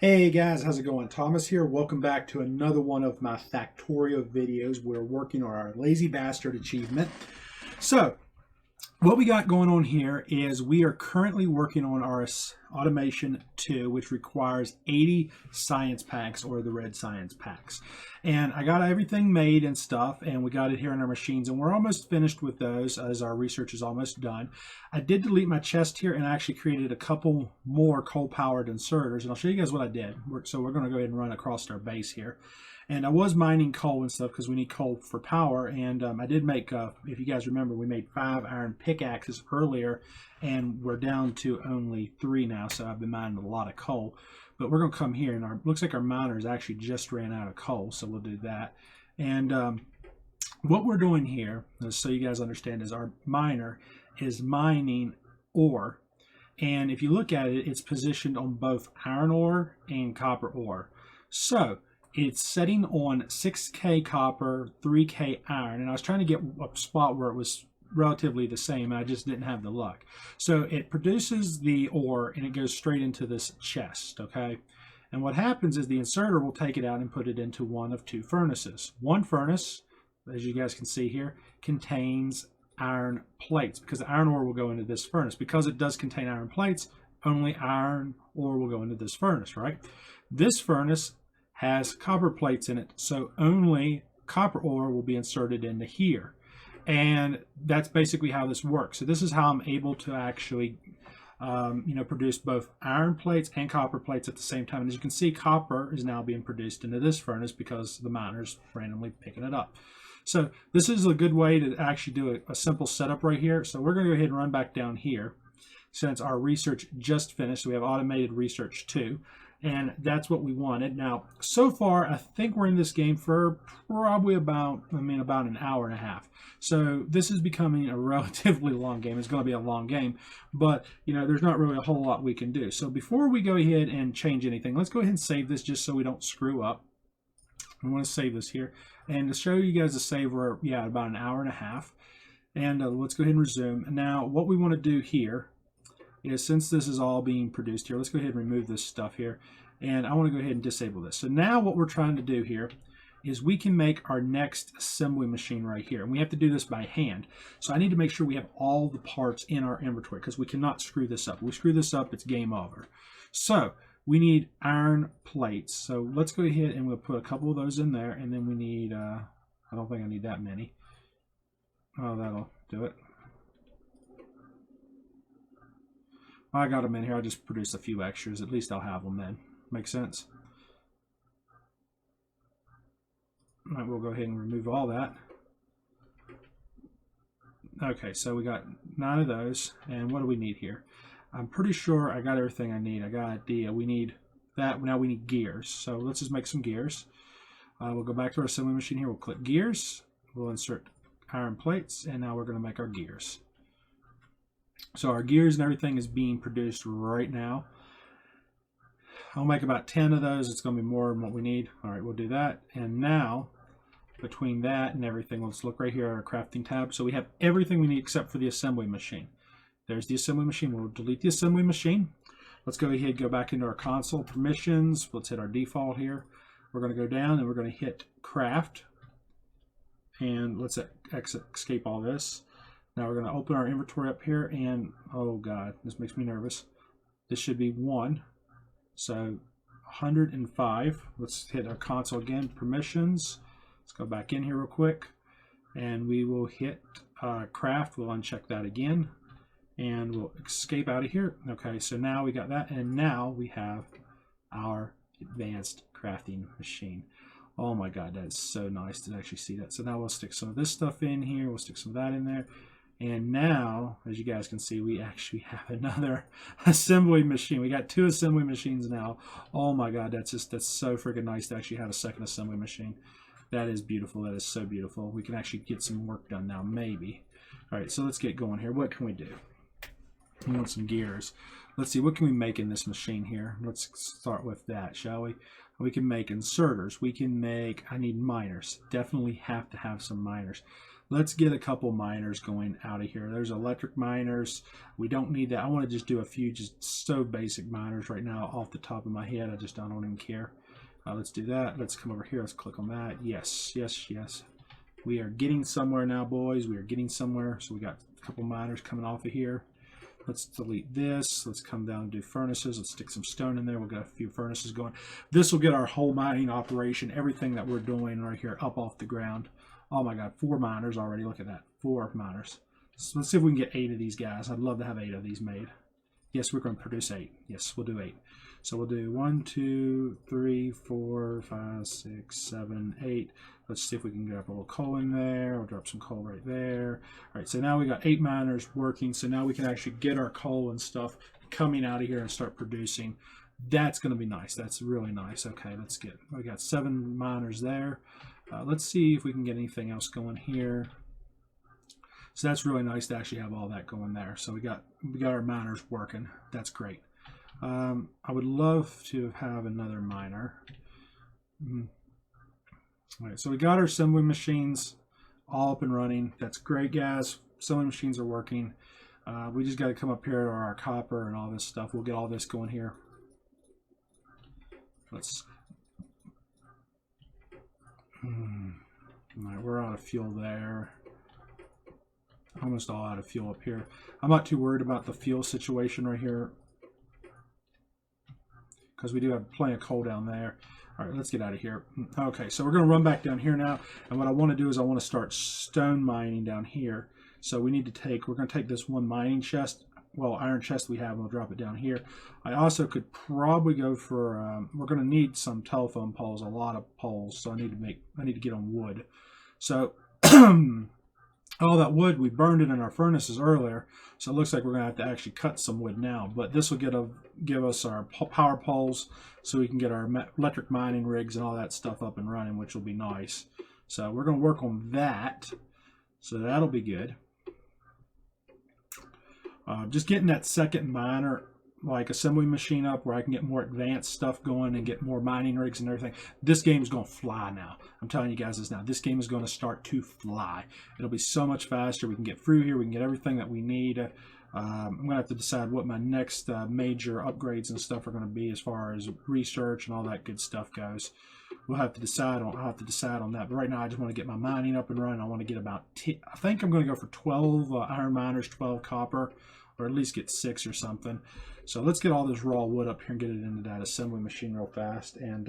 Hey guys, how's it going? Thomas here. Welcome back to another one of my Factorio videos. We're working on our lazy bastard achievement. So, what we got going on here is we are currently working on our automation 2, which requires 80 science packs, or the red science packs. And I got everything made and stuff, and we got it here in our machines, and we're almost finished with those as our research is almost done. I did delete my chest here, and I actually created a couple more coal-powered inserters, and I'll show you guys what I did. So we're going to go ahead and run across our base here. And I was mining coal and stuff because we need coal for power. And I did make, if you guys remember, we made 5 iron pickaxes earlier, and we're down to only 3 now. So I've been mining a lot of coal. But we're going to come here, and looks like our miners actually just ran out of coal, so we'll do that. And what we're doing here, so you guys understand, is our miner is mining ore. And if you look at it, it's positioned on both iron ore and copper ore. So it's setting on 6K copper, 3K iron, and I was trying to get a spot where it was relatively the same, and I just didn't have the luck. So it produces the ore, and it goes straight into this chest, okay? And what happens is the inserter will take it out and put it into one of 2 furnaces. One furnace, as you guys can see here, contains iron plates, because the iron ore will go into this furnace. Because it does contain iron plates, only iron ore will go into this furnace, right? This furnace has copper plates in it, so only copper ore will be inserted into here. And that's basically how this works. So this is how I'm able to actually produce both iron plates and copper plates at the same time. And as you can see, copper is now being produced into this furnace because the miner's randomly picking it up. So this is a good way to actually do a simple setup right here. So we're going to go ahead and run back down here since our research just finished. So we have automated research 2. And that's what we wanted. Now, so far, I think we're in this game for probably about an hour and a half. So this is becoming a relatively long game. It's going to be a long game, but there's not really a whole lot we can do. So before we go ahead and change anything, let's go ahead and save this just so we don't screw up. I want to save this here. And to show you guys the save, we're about an hour and a half. And let's go ahead and resume. Now, what we want to do here is, since this is all being produced here, let's go ahead and remove this stuff here. And I want to go ahead and disable this. So now what we're trying to do here is we can make our next assembly machine right here. And we have to do this by hand. So I need to make sure we have all the parts in our inventory, because we cannot screw this up. If we screw this up, it's game over. So we need iron plates. So let's go ahead and we'll put a couple of those in there. And then we need, I don't think I need that many. Oh, that'll do it. I got them in here. I'll just produce a few extras. At least I'll have them then. Make sense? All right, we'll go ahead and remove all that. Okay, so we got 9 of those. And what do we need here? I'm pretty sure I got everything I need. I got an idea. We need that. Now we need gears. So let's just make some gears. We'll go back to our assembly machine here. We'll click gears. We'll insert iron plates. And now we're going to make our gears. So our gears and everything is being produced right now. I'll make about 10 of those. It's going to be more than what we need. All right, we'll do that. And now, between that and everything, let's look right here at our crafting tab. So we have everything we need except for the assembly machine. There's the assembly machine. We'll delete the assembly machine. Let's go ahead and go back into our console permissions. Let's hit our default here. We're going to go down and we're going to hit craft. And let's escape all this. Now we're going to open our inventory up here, and oh god, this makes me nervous. This should be 1. So 105. Let's hit our console again, permissions. Let's go back in here real quick, and we will hit craft. We'll uncheck that again, and we'll escape out of here. Okay, so now we got that, and now we have our advanced crafting machine. Oh my god, that's so nice to actually see that. So now we'll stick some of this stuff in here. We'll stick some of that in there. And now, as you guys can see, we actually have another assembly machine. We got 2 assembly machines now. Oh my god, that's so freaking nice to actually have a second assembly machine. That is beautiful. That is so beautiful. We can actually get some work done now, maybe. All right, so let's get going here. What can we do? We want some gears. Let's see, what can we make in this machine here? Let's start with that, shall we? We can make inserters. We can make, I need miners. Definitely have to have some miners. let's get a couple miners going out of here. There's electric miners. We don't need that. I want to just do a few just so basic miners right now off the top of my head. I don't even care. Let's do that. Let's come over here. Let's click on that. Yes, yes, yes. We are getting somewhere now, boys. We are getting somewhere. So we got a couple miners coming off of here. Let's delete this. Let's come down and do furnaces. Let's stick some stone in there. We'll get a few furnaces going. This will get our whole mining operation, everything that we're doing right here, up off the ground. Oh my God, 4 miners already. Look at that, 4 miners. So let's see if we can get 8 of these guys. I'd love to have 8 of these made. Yes, we're going to produce 8. Yes, we'll do 8. So we'll do 1, 2, 3, 4, 5, 6, 7, 8. Let's see if we can drop a little coal in there. We'll drop some coal right there. All right, so now we got 8 miners working. So now we can actually get our coal and stuff coming out of here and start producing. That's going to be nice. That's really nice. Okay, let's get. We got 7 miners there. Let's see if we can get anything else going here. So that's really nice to actually have all that going there. So we got our miners working. That's great. I would love to have another miner. All right, so we got our assembly machines all up and running. That's great, guys. Assembly machines are working. We just got to come up here to our copper and all this stuff. We'll get all this going here. Let's. All right, we're out of fuel there. Almost all out of fuel up here. I'm not too worried about the fuel situation right here, because we do have plenty of coal down there. All right, let's get out of here. Okay, so we're going to run back down here now, and what I want to do is I want to start stone mining down here. So we need to take, we're going to take this one mining chest, well, iron chest we have, and we'll drop it down here. I also could probably go for, we're going to need some telephone poles, a lot of poles, so I need to get on wood. So all that wood, we burned it in our furnaces earlier, so it looks like we're going to have to actually cut some wood now. But this will give us our power poles, so we can get our electric mining rigs and all that stuff up and running, which will be nice. So we're going to work on that, so that'll be good. Just getting that second miner, like assembly machine up where I can get more advanced stuff going and get more mining rigs and everything. This game is going to fly now. I'm telling you guys this now. This game is going to start to fly. It'll be so much faster. We can get through here. We can get everything that we need. I'm going to have to decide what my next major upgrades and stuff are going to be as far as research and all that good stuff goes. I'll have to decide on that. But right now I just want to get my mining up and running. I want to get about, I think I'm going to go for 12 iron miners, 12 copper, or at least get 6 or something. So let's get all this raw wood up here and get it into that assembly machine real fast. And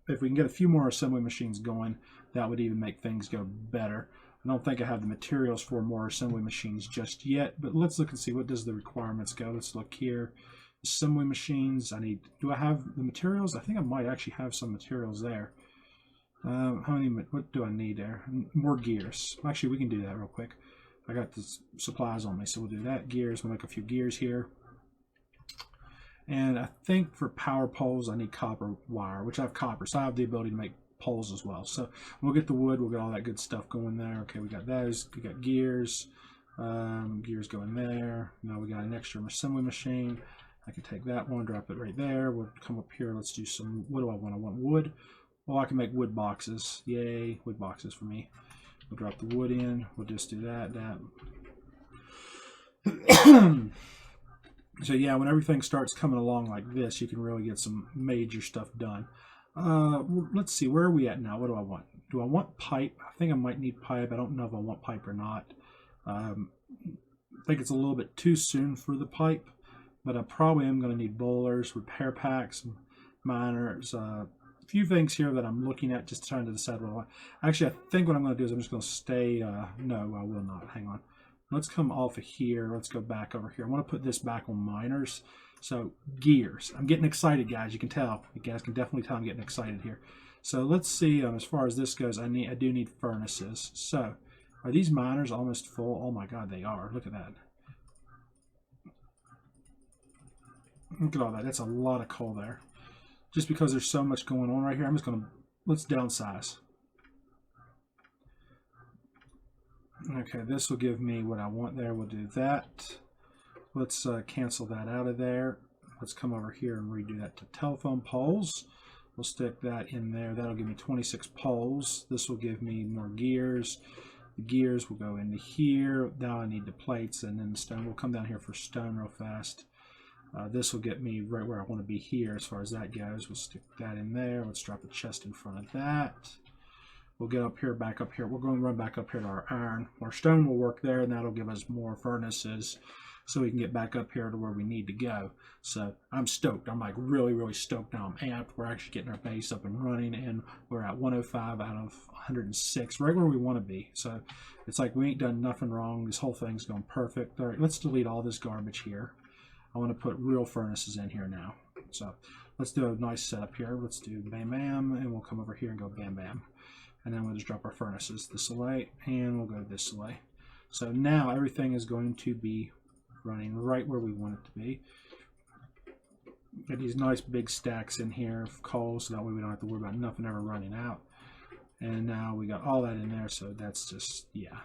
if we can get a few more assembly machines going, that would even make things go better. I don't think I have the materials for more assembly machines just yet, but let's look and see what does the requirements go. Let's look here. Assembly machines. Do I have the materials? I think I might actually have some materials there. What do I need there? More gears. Actually, we can do that real quick. I got the supplies on me, so we'll do that. Gears. We'll make a few gears here. And I think for power poles, I need copper wire, which I have copper, so I have the ability to make poles as well. So we'll get the wood, we'll get all that good stuff going there. Okay, we got those, we got gears. Gears go in there. Now we got an extra assembly machine. I can take that one, drop it right there. We'll come up here, let's do some, what do I want? I want wood. Well, I can make wood boxes. Yay, wood boxes for me. We'll drop the wood in, we'll just do that. So yeah, when everything starts coming along like this, you can really get some major stuff done. Let's see, where are we at now? What do I want? Do I want pipe? I think I might need pipe. I don't know if I want pipe or not. I think it's a little bit too soon for the pipe, but I probably am going to need bowlers, repair packs, miners, a few things here that I'm looking at, just trying to decide what I want. Actually, I think what I'm going to do is I'm just going to stay, no, I will not. Hang on. Let's come off of here. Let's go back over here. I want to put this back on miners. So gears. I'm getting excited, guys. You can tell. You guys can definitely tell I'm getting excited here. So let's see. As far as this goes, I do need furnaces. So are these miners almost full? Oh my God, they are. Look at that. Look at all that. That's a lot of coal there. Just because there's so much going on right here, I'm just going to, let's downsize. Okay, this will give me what I want there. We'll do that. Let's cancel that out of there. Let's come over here and redo that to telephone poles. We'll stick that in there. That'll give me 26 poles. This will give me more gears. The gears will go into here. Now I need the plates, and then the stone. We'll come down here for stone real fast. This will get me right where I want to be here as far as that goes. We'll stick that in there. Let's drop a chest in front of that. We'll get up here, back up here. We're going to run back up here to our iron. Our stone will work there, and that'll give us more furnaces so we can get back up here to where we need to go. So I'm stoked. I'm like really, really stoked now. I'm amped. We're actually getting our base up and running, and we're at 105 out of 106, right where we want to be. So it's like we ain't done nothing wrong. This whole thing's going perfect. All right, let's delete all this garbage here. I want to put real furnaces in here now. So let's do a nice setup here. Let's do bam, bam, and we'll come over here and go bam, bam. And then we'll just drop our furnaces this way, and we'll go this way. So now everything is going to be running right where we want it to be. Get these nice big stacks in here of coal, so that way we don't have to worry about nothing ever running out. And now we got all that in there, so that's just, yeah.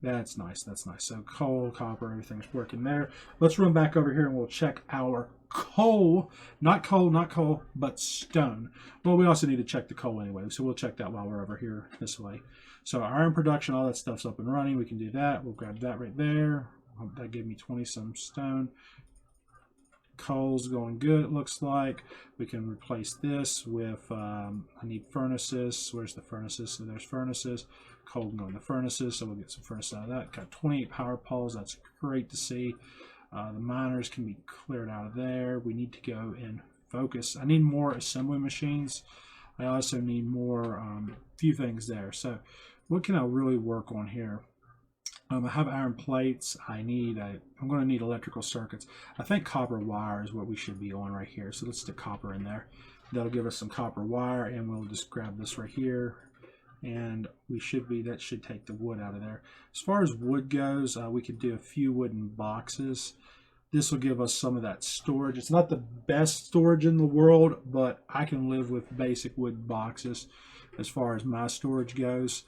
That's nice, that's nice. So coal, copper, everything's working there. Let's run back over here and we'll check our coal. Not coal, but stone. Well, we also need to check the coal anyway, so we'll check that while we're over here this way. So iron production, all that stuff's up and running. We can do that. We'll grab that right there. That gave me 20 some stone. Coal's going good, it looks like. We can replace this with, I need furnaces. Where's the furnaces? So there's furnaces. Coal can go in the furnaces, so we'll get some furnaces out of that. Got 28 power poles, that's great to see. The miners can be cleared out of there. We need to go and focus. I need more assembly machines. I also need more, few things there. So what can I really work on here? I have iron plates. I'm going to need electrical circuits. I think copper wire is what we should be on right here. So let's stick copper in there. That'll give us some copper wire, and we'll just grab this right here. And that should take the wood out of there. As far as wood goes, we could do a few wooden boxes. This will give us some of that storage. It's not the best storage in the world, but I can live with basic wood boxes as far as my storage goes.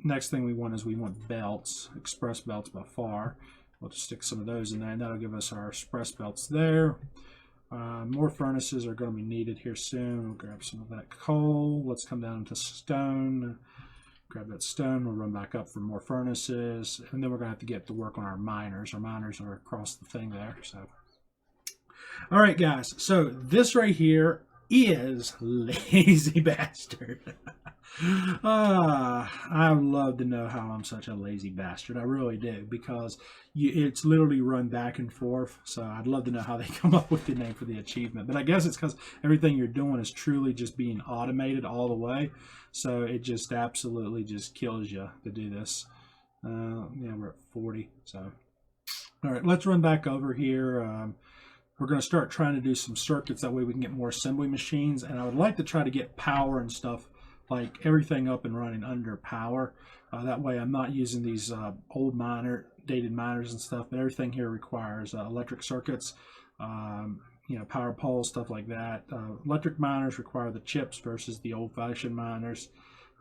Next thing we want belts, express belts by far. We'll just stick some of those in there, and that'll give us our express belts there. More furnaces are going to be needed here soon. We'll grab some of that coal. Let's come down to stone. Grab that stone. We'll run back up for more furnaces, and then we're going to have to get to work on our miners. Our miners are across the thing there. So, all right, guys. So this right here is Lazy Bastard. I love to know how I'm such a lazy bastard. I really do, because it's literally run back and forth. So I'd love to know how they come up with the name for the achievement. But I guess it's because everything you're doing is truly just being automated all the way. So it just absolutely just kills you to do this. Yeah, we're at 40. So, all right, let's run back over here. We're going to start trying to do some circuits. That way we can get more assembly machines. And I would like to try to get power and stuff, like everything up and running under power. That way I'm not using these old dated miners and stuff, but everything here requires electric circuits, power poles, stuff like that. Electric miners require the chips versus the old-fashioned miners,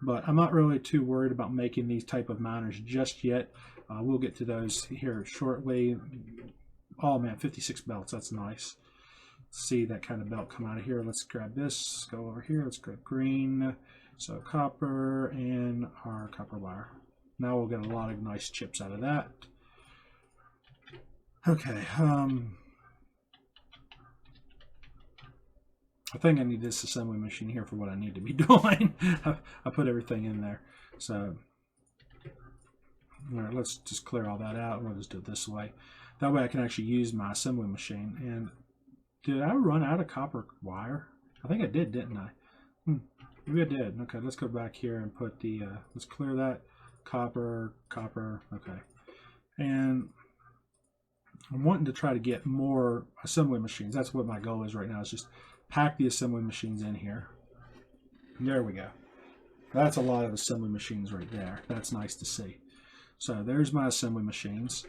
but I'm not really too worried about making these type of miners just yet. We'll get to those here shortly. Oh man, 56 belts, that's nice. See that kind of belt come out of here. Let's grab this, go over here, let's grab green. So copper and our copper wire. Now we'll get a lot of nice chips out of that. Okay. I think I need this assembly machine here for what I need to be doing. I put everything in there. So, all right, let's just clear all that out. We'll just do it this way. That way I can actually use my assembly machine. And did I run out of copper wire? I think I did, didn't I? Maybe I did. Okay, let's go back here and put the, let's clear that. Copper, okay. And I'm wanting to try to get more assembly machines. That's what my goal is right now, is just pack the assembly machines in here. There we go. That's a lot of assembly machines right there. That's nice to see. So there's my assembly machines.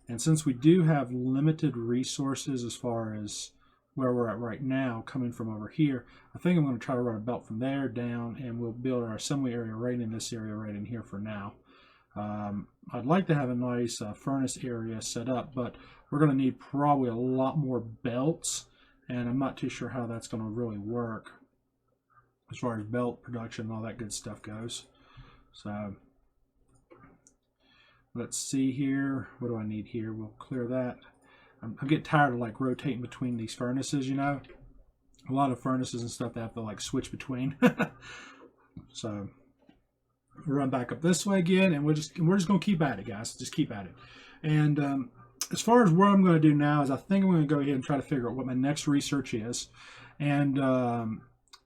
And since we do have limited resources as far as where we're at right now, coming from over here, I think I'm going to try to run a belt from there down, and we'll build our assembly area right in this area right in here for now. I'd like to have a nice furnace area set up, but we're going to need probably a lot more belts, and I'm not too sure how that's going to really work as far as belt production and all that good stuff goes. So Let's see here. What do I need here? We'll clear that. I'm getting tired of like rotating between these furnaces, you know. A lot of furnaces and stuff that I have to like switch between. So we'll run back up this way again, and we're just gonna keep at it, guys. Just keep at it. And as far as what I'm going to do now is I think I'm going to go ahead and try to figure out what my next research is. And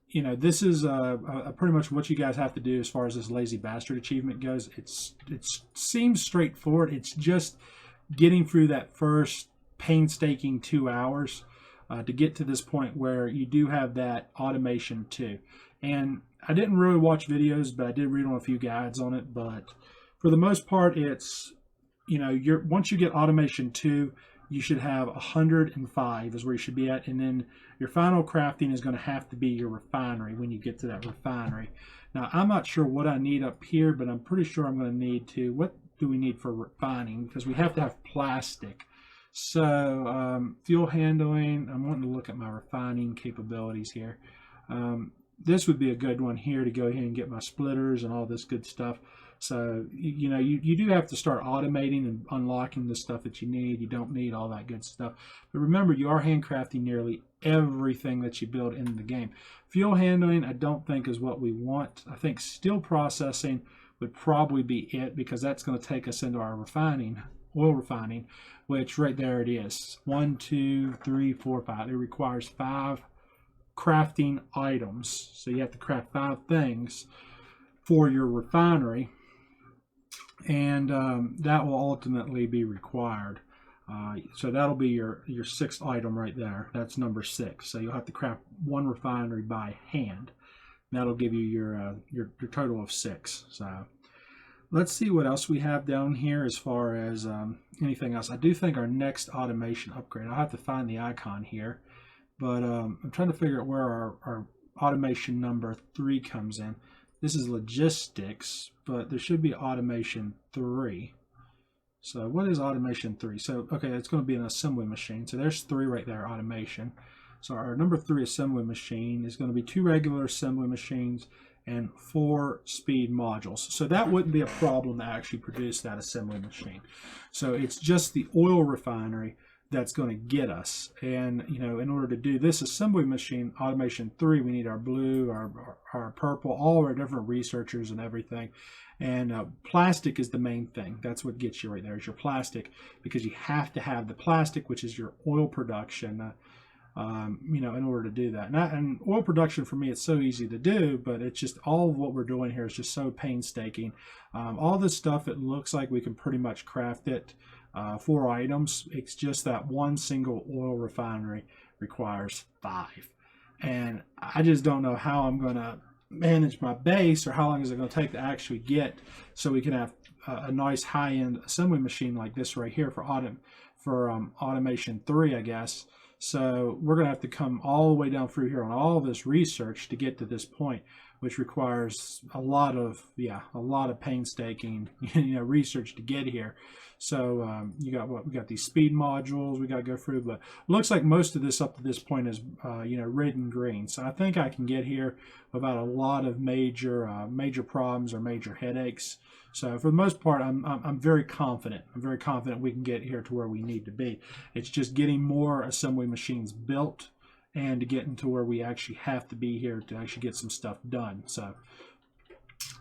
you know, this is pretty much what you guys have to do as far as this lazy bastard achievement goes. It seems straightforward. It's just getting through that first painstaking 2 hours to get to this point where you do have that automation 2. And I didn't really watch videos, but I did read on a few guides on it. But for the most part, it's, you know, once you get automation 2, you should have 105 is where you should be at, and then your final crafting is going to have to be your refinery when you get to that refinery. Now, I'm not sure what I need up here, but I'm pretty sure I'm going to need to. What do we need for refining? Because we have to have plastic. So fuel handling, I'm wanting to look at my refining capabilities here. This would be a good one here to go ahead and get my splitters and all this good stuff. So, you know, you do have to start automating and unlocking the stuff that you need. You don't need all that good stuff. But remember, you are handcrafting nearly everything that you build in the game. Fuel handling, I don't think is what we want. I think steel processing would probably be it, because that's going to take us into our refining, oil refining, which right there it is. 1, 2, 3, 4, 5. It requires 5 crafting items. So you have to craft 5 things for your refinery. And that will ultimately be required. So that'll be your 6th item right there. That's number 6. So you'll have to craft 1 refinery by hand. That'll give you your total of 6. So let's see what else we have down here as far as anything else. I do think our next automation upgrade, I'll have to find the icon here, but I'm trying to figure out where our automation number 3 comes in. This is logistics, but there should be automation 3. So what is automation 3? So, okay, it's going to be an assembly machine. So there's 3 right there, automation. So our number 3 assembly machine is going to be 2 regular assembly machines and 4 speed modules. So that wouldn't be a problem to actually produce that assembly machine. So it's just the oil refinery that's going to get us. And, you know, in order to do this assembly machine, automation 3, we need our blue, our purple, all our different researchers and everything. And plastic is the main thing. That's what gets you right there, is your plastic, because you have to have the plastic, which is your oil production, you know, in order to do that. And oil production, for me, it's so easy to do, but it's just all of what we're doing here is just so painstaking. All this stuff, it looks like we can pretty much craft it. 4 items. It's just that one single oil refinery requires 5. And I just don't know how I'm going to manage my base, or how long is it going to take to actually get so we can have a nice high-end assembly machine like this right here for automation 3, I guess. So we're going to have to come all the way down through here on all this research to get to this point, which requires a lot of painstaking, you know, research to get here. So you got we got these speed modules we got to go through, but it looks like most of this up to this point is you know, red and green. So I think I can get here without a lot of major problems or major headaches. So for the most part, I'm very confident. I'm very confident we can get here to where we need to be. It's just getting more assembly machines built and to get into where we actually have to be here to actually get some stuff done. So.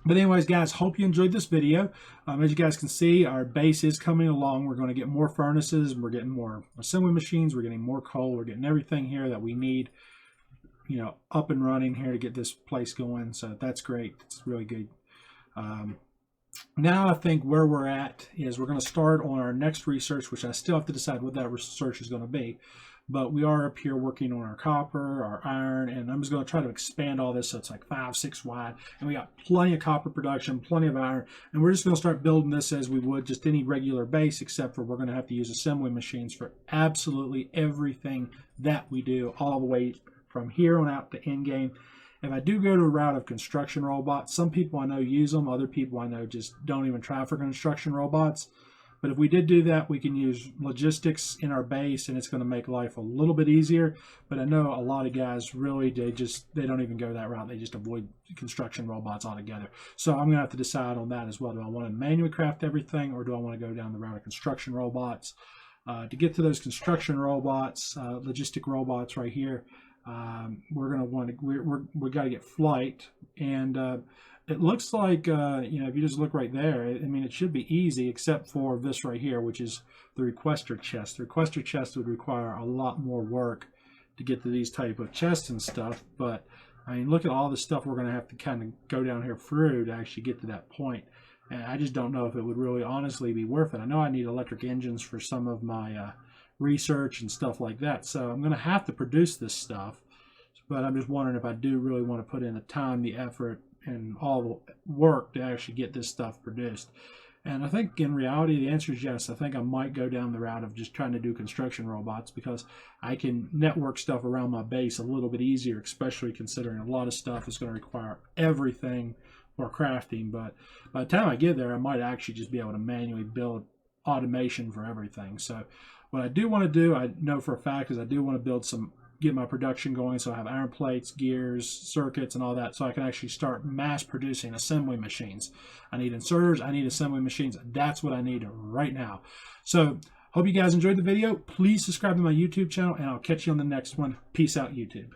But anyways, guys, hope you enjoyed this video. As you guys can see, our base is coming along. We're going to get more furnaces. We're getting more assembly machines. We're getting more coal. We're getting everything here that we need, you know, up and running here to get this place going. So that's great. It's really good. Now I think where we're at is we're going to start on our next research, which I still have to decide what that research is going to be. But we are up here working on our copper, our iron, and I'm just going to try to expand all this so it's like 5, 6 wide. And we got plenty of copper production, plenty of iron, and we're just going to start building this as we would just any regular base, except for we're going to have to use assembly machines for absolutely everything that we do, all the way from here on out to end game. If I do go to a route of construction robots, some people I know use them, other people I know just don't even try for construction robots. But if we did do that, we can use logistics in our base, and it's going to make life a little bit easier. But I know a lot of guys really, they don't even go that route. They just avoid construction robots altogether. So I'm going to have to decide on that as well. Do I want to manually craft everything, or do I want to go down the route of construction robots? To get to those construction robots, logistic robots right here, we're going to want to, we got to get flight. And it looks like, if you just look right there, I mean, it should be easy except for this right here, which is the requester chest. The requester chest would require a lot more work to get to these type of chests and stuff. But I mean, look at all the stuff we're going to have to kind of go down here through to actually get to that point. And I just don't know if it would really honestly be worth it. I know I need electric engines for some of my research and stuff like that. So I'm going to have to produce this stuff. But I'm just wondering if I do really want to put in the time, the effort, and all the work to actually get this stuff produced. And I think in reality the answer is yes. I think I might go down the route of just trying to do construction robots, because I can network stuff around my base a little bit easier, especially considering a lot of stuff is going to require everything for crafting. But by the time I get there, I might actually just be able to manually build automation for everything. So what I do want to do, I know for a fact, is I do want to get my production going, so I have iron plates, gears, circuits, and all that, so I can actually start mass producing assembly machines. I need inserters, I need assembly machines. That's what I need right now. So hope you guys enjoyed the video. Please subscribe to my YouTube channel, and I'll catch you on the next one. Peace out, YouTube.